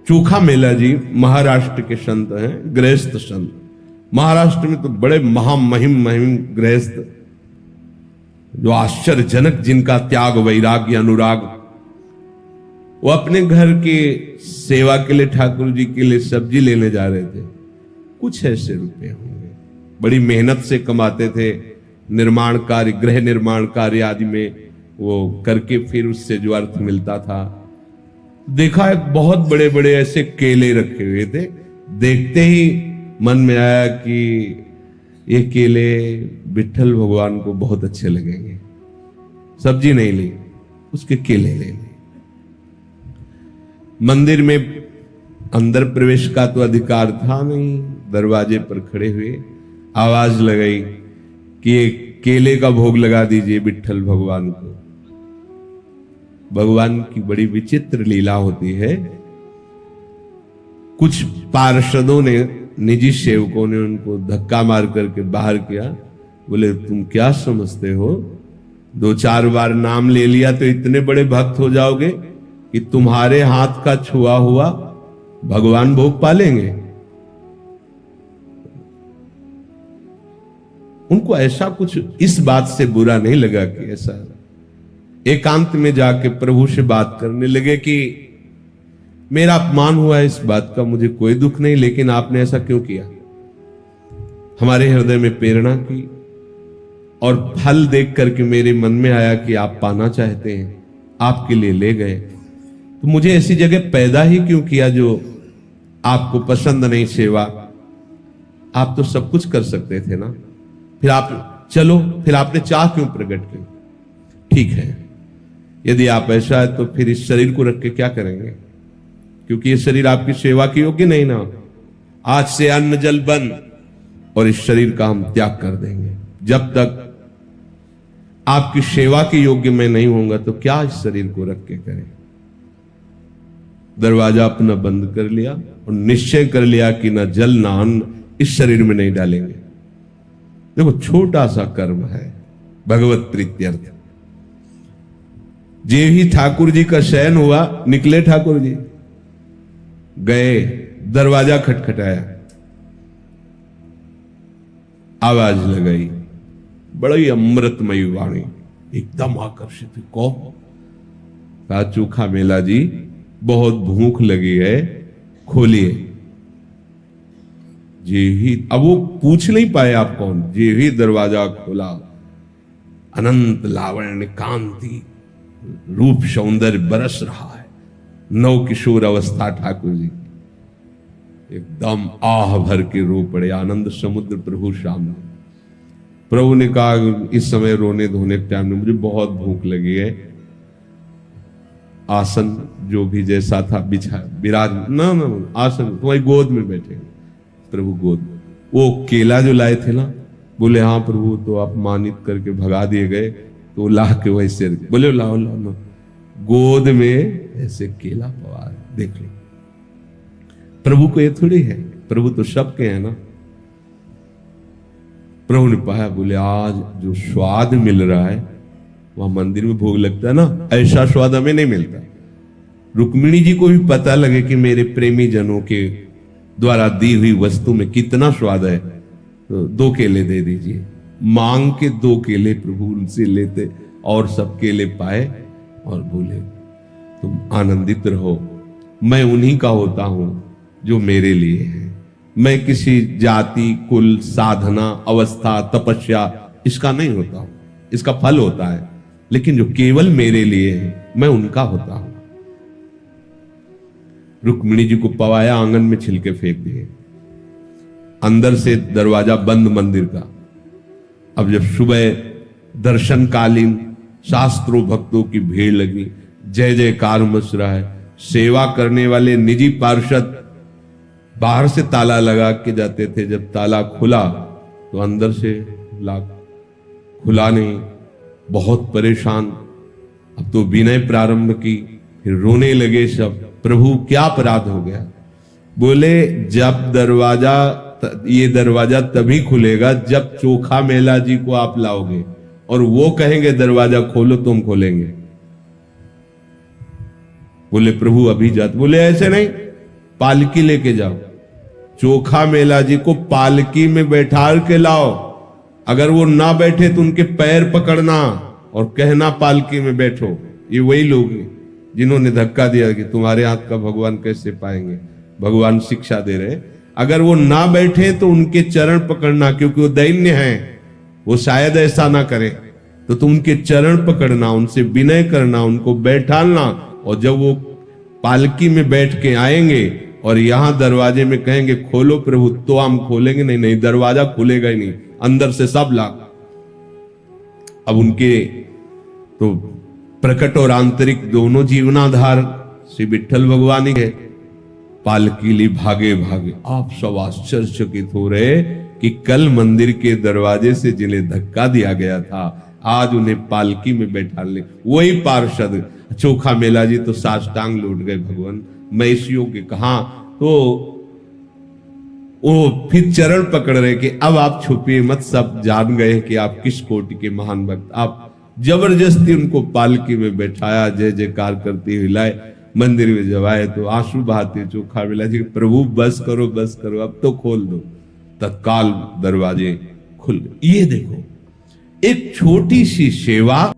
चोखा मेला जी महाराष्ट्र के संत हैं, गृहस्थ संत। महाराष्ट्र में तो बड़े महामहिम महिम गृहस्थ, जो आश्चर्यजनक, जिनका त्याग वैराग्य अनुराग। वो अपने घर के सेवा के लिए, ठाकुर जी के लिए सब्जी लेने जा रहे थे। कुछ ऐसे रुपए होंगे, बड़ी मेहनत से कमाते थे, निर्माण कार्य, गृह निर्माण कार्य आदि में वो करके फिर उससे जो अर्थ मिलता था। देखा एक बहुत बड़े बड़े ऐसे केले रखे हुए थे। देखते ही मन में आया कि ये केले विठ्ठल भगवान को बहुत अच्छे लगेंगे। सब्जी नहीं ली, उसके केले ले ली। मंदिर में अंदर प्रवेश का तो अधिकार था नहीं। दरवाजे पर खड़े हुए आवाज लगाई कि ये केले का भोग लगा दीजिए विठ्ठल भगवान को। भगवान की बड़ी विचित्र लीला होती है। कुछ पार्षदों ने, निजी सेवकों ने उनको धक्का मार करके बाहर किया। बोले तुम क्या समझते हो, 2-4 बार नाम ले लिया तो इतने बड़े भक्त हो जाओगे कि तुम्हारे हाथ का छुआ हुआ भगवान भोग पालेंगे। उनको ऐसा कुछ इस बात से बुरा नहीं लगा कि ऐसा, एकांत में जाके प्रभु से बात करने लगे कि मेरा अपमान हुआ इस बात का, मुझे कोई दुख नहीं, लेकिन आपने ऐसा क्यों किया। हमारे हृदय में प्रेरणा की और फल देख करके मेरे मन में आया कि आप पाना चाहते हैं, आपके लिए ले गए। तो मुझे ऐसी जगह पैदा ही क्यों किया जो आपको पसंद नहीं सेवा। आप तो सब कुछ कर सकते थे ना, फिर आप चलो, फिर आपने चाह क्यों प्रकट की। ठीक है, यदि आप ऐसा है तो फिर इस शरीर को रख के क्या करेंगे, क्योंकि ये शरीर आपकी सेवा के योग्य नहीं ना। आज से अन्न जल बंद और इस शरीर का हम त्याग कर देंगे। जब तक आपकी सेवा के योग्य मैं नहीं होऊंगा तो क्या इस शरीर को रख के करें। दरवाजा अपना बंद कर लिया और निश्चय कर लिया कि ना जल ना अन्न इस शरीर में नहीं डालेंगे। देखो छोटा सा कर्म है, भगवत प्रीत्यर्थ। जे ही ठाकुर जी का शयन हुआ, निकले ठाकुर जी, गए, दरवाजा खटखटाया, आवाज लगाई, बड़ी अमृतमयी वाणी, एकदम आकर्षित हुई। कौन? कहा चोखा मेला जी, बहुत भूख लगी है, खोलिए। जे ही, अब वो पूछ नहीं पाए आप कौन, जे ही दरवाजा खोला, अनंत लावण्य कांति रूप सौंदर्य बरस रहा है। नव किशोर अवस्था ठाकुर जी, एकदम आह भर के रो पड़े। आनंद समुद्र प्रभु सामने। प्रभु ने कहा इस समय रोने धोने के टाइम में मुझे बहुत भूख लगी है। आसन जो भी जैसा था बिछा, विराज ना आसन तुम्हारी गोद में बैठे। प्रभु गोद, वो केला जो लाए थे ना, बोले हाँ प्रभु, तो आप मानित करके भगा दिए गए, तो ला के वैसे बोले लाओ लाओ, गोद में ऐसे केला पवार, देख लो। प्रभु को ये थोड़ी है, प्रभु तो सबके हैं ना। प्रभु ने पाया, बोले आज जो स्वाद मिल रहा है वहां मंदिर में भोग लगता है ना, ऐसा स्वाद हमें नहीं मिलता। रुक्मिणी जी को भी पता लगे कि मेरे प्रेमी जनों के द्वारा दी हुई वस्तु में कितना स्वाद है, तो 2 केले दे दीजिए। मांग के 2 केले प्रभु उनसे लेते और सब केले पाए और बोले तुम आनंदित रहो, मैं उन्हीं का होता हूं जो मेरे लिए है। मैं किसी जाति, कुल, साधना, अवस्था, तपस्या इसका नहीं होता हूं, इसका फल होता है, लेकिन जो केवल मेरे लिए है मैं उनका होता हूं। रुक्मिणी जी को पवाया, आंगन में छिलके फेंक दिए। अंदर से दरवाजा बंद मंदिर का। अब जब सुबह दर्शनकालीन शास्त्रों भक्तों की भीड़ लगी, जय जयकार मच रहा है। सेवा करने वाले निजी पार्षद बाहर से ताला लगा के जाते थे, जब ताला खुला तो अंदर से खुला नहीं, बहुत परेशान। अब तो विनय प्रारंभ की, फिर रोने लगे सब, प्रभु क्या अपराध हो गया। बोले जब ये दरवाजा तभी खुलेगा जब चोखा मेला जी को आप लाओगे और वो कहेंगे दरवाजा खोलो तो हम खोलेंगे। बोले प्रभु अभी जाते, बोले ऐसे नहीं, पालकी लेके जाओ, चोखा मेला जी को पालकी में बैठा के लाओ। अगर वो ना बैठे तो उनके पैर पकड़ना और कहना पालकी में बैठो। ये वही लोग हैं जिन्होंने धक्का दिया कि तुम्हारे हाथ का भगवान कैसे पाएंगे। भगवान शिक्षा दे रहे, अगर वो ना बैठे तो उनके चरण पकड़ना, क्योंकि वो दैन्य हैं, वो शायद ऐसा ना करें, तो तुम उनके चरण पकड़ना, उनसे विनय करना, उनको बैठालना। और जब वो पालकी में बैठ के आएंगे और यहां दरवाजे में कहेंगे खोलो प्रभु, तो हम खोलेंगे। नहीं नहीं, दरवाजा खुलेगा ही नहीं, अंदर से सब लाग। अब उनके तो प्रकट और आंतरिक दोनों जीवनाधार श्री विठ्ठल भगवान ही है। पालकी ली भागे भागे। आप सब आश्चर्यचकित हो रहे कि कल मंदिर के दरवाजे से जिन्हें धक्का दिया गया था, आज उन्हें पालकी में बैठा ले वही पार्षद। चोखा मेला जी तो साष्टांग लौट गए भगवान, मैसियों के कहा। तो वो फिर चरण पकड़ रहे कि अब आप छुपिए मत, सब जान गए कि आप किस कोटि के महान भक्त। आप जबरदस्ती उनको पालकी में बैठाया, जय जयकार करते हिलाए। मंदिर में जब आए तो आंसू बहाते चोखा मेला जी, प्रभु बस करो बस करो, अब तो खोल दो। तत्काल दरवाजे खुल गए। ये देखो, एक छोटी सी सेवा